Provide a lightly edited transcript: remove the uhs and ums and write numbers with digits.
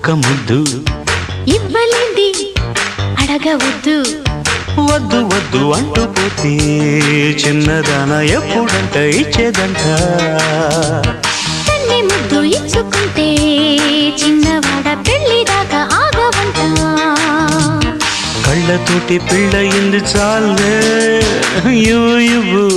ఒక్క ముద్దు ఇవ్వలేంది అడగవద్దు వద్దు వద్దు అంటూ పోతే చిన్నదాన ఎప్పుడంట ఇచ్చేదంట తన్ని ముద్దు ఇచ్చుకుంటే చిన్నవాడ పెళ్లి దాకా ఆగవంట కళ్ళతోటి పిళ్ళయింది చాలే ఇవ్వు